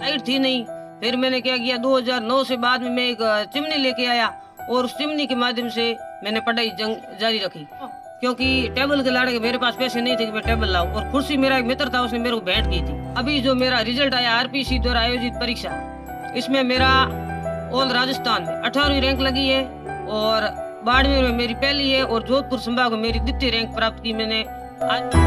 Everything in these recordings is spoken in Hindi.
लाइट थी नहीं। फिर मैंने क्या किया, 2009 से बाद में मैं एक चिमनी लेके आया और उस चिमनी के माध्यम से मैंने पढ़ाई जारी रखी, क्योंकि टेबल के लाने के मेरे पास पैसे नहीं थे कि मैं टेबल लाऊं। और कुर्सी मेरा एक मित्र था, उसने मेरे को भेंट की थी। अभी जो मेरा रिजल्ट आया आरपीएससी द्वारा आयोजित परीक्षा, इसमें मेरा ऑल राजस्थान में 18वीं रैंक लगी है और बाड़मेर में मेरी पहली है और जोधपुर संभाग में मेरी द्वितीय रैंक प्राप्त की मैंने आज।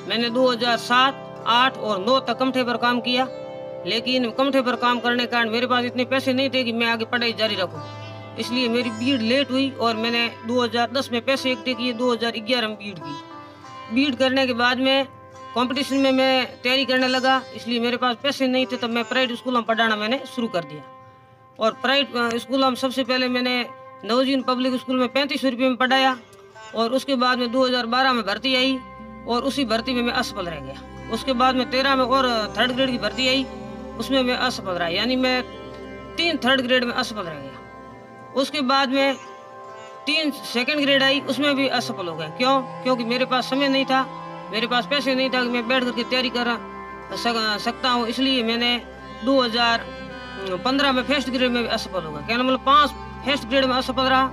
मैंने 2007, 8 और 9 तक कमठे पर काम किया, लेकिन कमठे पर काम करने के कारण मेरे पास इतने पैसे नहीं थे कि मैं आगे पढ़ाई जारी रखूं। इसलिए मेरी बीएड लेट हुई और मैंने 2010 में पैसे इकट्ठे किए, 2011 में बीएड की। बीएड करने के बाद में कंपटीशन में मैं तैयारी करने लगा, इसलिए मेरे पास पैसे नहीं थे, तब मैं प्राइवेट स्कूलों में पढ़ाना मैंने शुरू कर दिया। और प्राइवेट स्कूलों में सबसे पहले मैंने नवजीवन पब्लिक स्कूल में 3500 रुपये में पढ़ाया और उसके बाद में 2012 में भर्ती आई और उसी भर्ती में मैं असफल रह गया। उसके बाद में 13 में और 3rd ग्रेड की भर्ती आई, उसमें मैं असफल रहा, यानी मैं 3 3rd ग्रेड में असफल रह गया। उसके बाद में 3 2nd ग्रेड आई, उसमें भी असफल हो गया। क्यों? क्योंकि मेरे पास समय नहीं था, मेरे पास पैसे नहीं था कि मैं बैठ करके तैयारी कर सकता हूँ। इसलिए मैंने 2015 में 1st ग्रेड में भी असफल हो गया। कहना मतलब 5 1st ग्रेड में असफल रहा,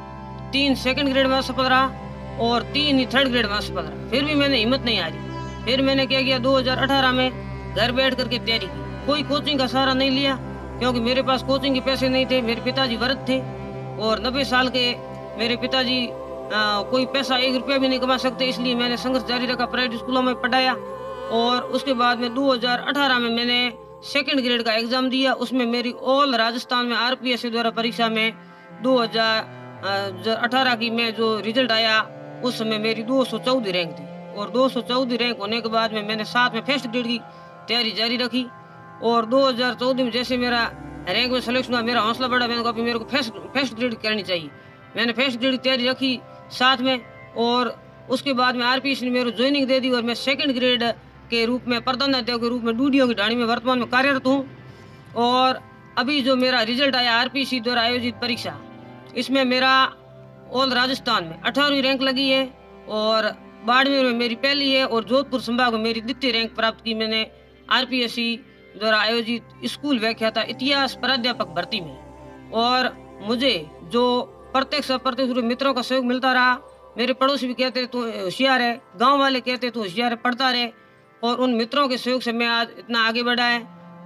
3 2nd ग्रेड में असफल रहा और 3 3rd ग्रेड में असफल रहा। फिर भी मैंने हिम्मत नहीं हारी। फिर मैंने क्या किया, 2018 में घर बैठ करके तैयारी की। कोई कोचिंग का सहारा नहीं लिया, क्योंकि मेरे पास कोचिंग के पैसे नहीं थे। मेरे पिताजी वृद्ध थे और 90 साल के मेरे पिताजी कोई पैसा 1 रुपया भी नहीं कमा सकते, इसलिए मैंने संघर्ष जारी रखा, प्राइवेट स्कूलों में पढ़ाया। और उसके बाद में 2018 में मैंने 2nd ग्रेड का एग्जाम दिया। उसमें मेरी ऑल राजस्थान में आरपीएससी द्वारा परीक्षा में 2018 की में जो रिजल्ट आया, उस समय मेरी 214 रैंक थी। और 214 रैंक होने के बाद में मैंने साथ में 1st ग्रेड की तैयारी जारी रखी। और 2014 में जैसे मेरा रैंक में सिलेक्शन हुआ, मेरा हौसला बढ़ा, मैंने कहा मेरे को फर्स्ट ग्रेड करनी चाहिए। मैंने 1st ग्रेड की तैयारी रखी साथ में। और उसके बाद में आरपीएससी ने मेरे ज्वाइनिंग दे दी और मैं 2nd ग्रेड के रूप में प्रधानाध्यापक के रूप में डूडियों की ढाणी में वर्तमान में कार्यरत हूँ। और अभी जो मेरा रिजल्ट आया आरपीएससी द्वारा आयोजित परीक्षा, इसमें मेरा ऑल राजस्थान में 18वीं रैंक लगी है और बाड़मेर में मेरी पहली है और जोधपुर संभाग में मेरी द्वितीय रैंक प्राप्त की मैंने आरपीएससी द्वारा आयोजित स्कूल व्याख्याता इतिहास प्राध्यापक भर्ती में। और मुझे जो प्रत्यक्ष अप्रत्यक्ष रूप मित्रों का सहयोग मिलता रहा। मेरे पड़ोसी भी कहते तू होशियार है, गाँव वाले कहते तू होशियार है, पढ़ता रहे। और उन मित्रों के सहयोग से मैं आज इतना आगे बढ़ा है।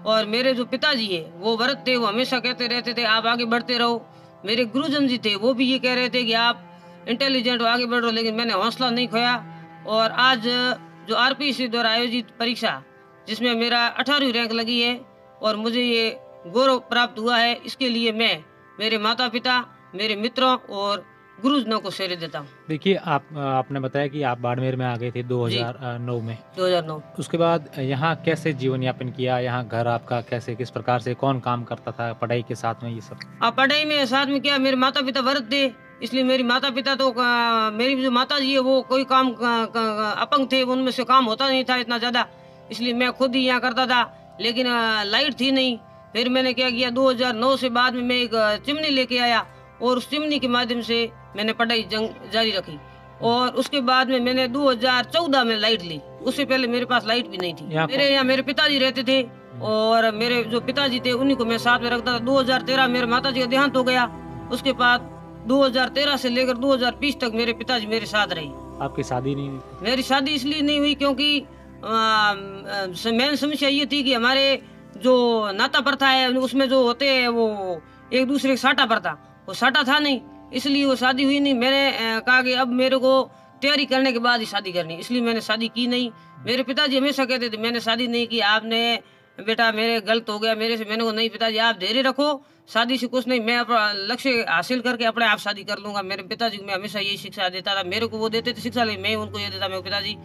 और मेरे जो पिताजी है वो वृद्ध थे, वो हमेशा कहते रहते थे आप आगे बढ़ते रहो। मेरे गुरुजन जी थे, वो भी ये कह रहे थे कि आप इंटेलिजेंट हो, आगे बढ़ रहे हो, लेकिन मैंने हौसला नहीं खोया। और आज जो आरपीएससी द्वारा आयोजित परीक्षा, जिसमें मेरा 18वीं रैंक लगी है और मुझे ये गौरव प्राप्त हुआ है, इसके लिए मैं मेरे माता पिता, मेरे मित्रों और गुरुजनों को श्रेय देता हूँ। देखिए, आपने बताया कि आप बाड़मेर में आ गए थे 2009 में। 2009 उसके बाद यहाँ कैसे जीवन यापन किया? यहाँ घर आपका कैसे, किस प्रकार से, कौन काम करता था पढ़ाई के साथ में? ये सब पढ़ाई में साथ में क्या, मेरे माता पिता वृद्ध थे, इसलिए मेरी माता पिता तो मेरी जो माता जी है वो कोई काम अपंग थे, उनमें से काम होता नहीं था इतना ज़्यादा, इसलिए मैं खुद ही यहाँ करता था। लेकिन लाइट थी नहीं, फिर मैंने क्या किया, 2009 से बाद में मैं एक चिमनी लेके आया और उस चिमनी के माध्यम से मैंने पढ़ाई जारी रखी। और उसके बाद में मैंने 2014 में लाइट ली। उससे पहले मेरे पास लाइट भी नहीं थी। मेरे यहाँ मेरे पिताजी रहते थे और मेरे जो पिताजी थे उन्हीं को मैं साथ में रखता था। 2013 मेरे माताजी का देहांत हो गया। उसके बाद 2013 से लेकर 2020 तक मेरे पिताजी मेरे साथ रहे। आपकी शादी नहीं हुई? मेरी शादी इसलिए नहीं हुई क्योंकि मेन समस्या ये थी कि हमारे जो नाता प्रथा है उसमें जो होते हैं वो एक दूसरे के साटा प्रथा, वो साटा था नहीं, इसलिए वो शादी हुई नहीं। मैंने कहा कि अब मेरे को तैयारी करने के बाद ही शादी करनी, इसलिए मैंने शादी की नहीं। मेरे पिताजी हमेशा कहते थे मैंने शादी नहीं की, आपने बेटा मेरे गलत हो गया मेरे से। मैंने कहा नहीं पिताजी आप धैर्य रखो, शादी से कुछ नहीं, मैं अपना लक्ष्य हासिल करके अपने आप शादी कर लूंगा। मेरे पिताजी को मैं हमेशा यही शिक्षा देता था। मेरे को वो देते थे शिक्षा, लेकिन मैं उनको ये देता, मेरे पिताजी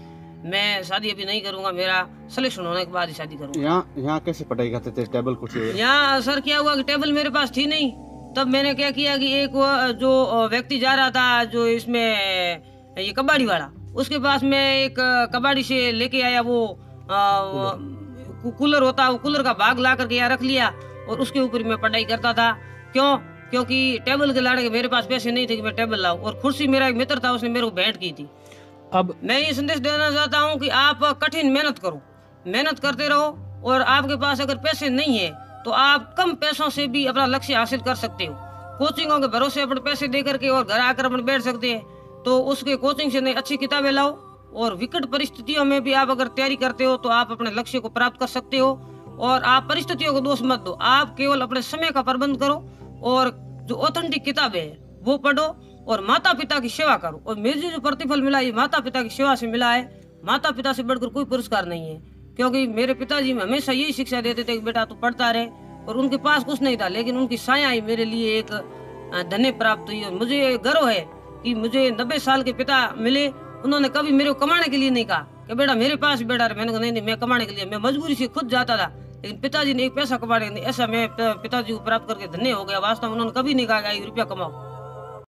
मैं शादी अभी नहीं करूंगा, मेरा सिलेक्शन होने के बाद ही शादी करूंगा। यहाँ कैसे पढ़ाई करते थे? टेबल कुछ यहाँ सर क्या हुआ कि टेबल मेरे पास थी नहीं। तब मैंने क्या किया कि एक जो व्यक्ति जा रहा था जो इसमें ये कबाड़ी वाला, उसके पास मैं एक कबाड़ी से लेके आया वो कूलर होता है, वो कूलर का भाग ला करके यहाँ रख लिया और उसके ऊपर मैं पढ़ाई करता था। क्यों? क्योंकि टेबल के लाने के मेरे पास पैसे नहीं थे कि मैं टेबल लाऊं। और कुर्सी मेरा एक मित्र था, उसने मेरे को भेंट की थी। अब मैं ये संदेश देना चाहता हूँ कि आप कठिन मेहनत करो, मेहनत करते रहो, और आपके पास अगर पैसे नहीं है तो आप कम पैसों से भी अपना लक्ष्य हासिल कर सकते हो। कोचिंगों के भरोसे अपने पैसे दे करके और घर आकर अपन बैठ सकते हैं, तो उसके कोचिंग से नहीं अच्छी किताबें लाओ। और विकट परिस्थितियों में भी आप अगर तैयारी करते हो तो आप अपने लक्ष्य को प्राप्त कर सकते हो। और आप परिस्थितियों को दोष मत दो, आप केवल अपने समय का प्रबंध करो और जो ऑथेंटिक किताबें है वो पढ़ो और माता पिता की सेवा करो। और मुझे जो प्रतिफल मिला ये माता पिता की सेवा से मिला है। माता पिता से बढ़कर कोई पुरस्कार नहीं है, क्योंकि मेरे पिताजी हमेशा यही शिक्षा देते थे कि बेटा तू पढ़ता रहे। और उनके पास कुछ नहीं था, लेकिन उनकी साया ही मेरे लिए एक धन्य प्राप्त हुई। और मुझे गर्व है कि मुझे 90 साल के पिता मिले। उन्होंने कभी मेरे को कमाने के लिए नहीं कहा कि बेटा मेरे पास बेटा रहे। मैंने कहा नहीं, मैं कमाने के लिए, मैं मजबूरी से खुद जाता था, लेकिन पिताजी ने एक पैसा कमाने के लिए, ऐसा मैं पिताजी को प्राप्त करके धन्य हो गया। वास्तव में उन्होंने कभी नहीं कहा कि रुपया कमाओ।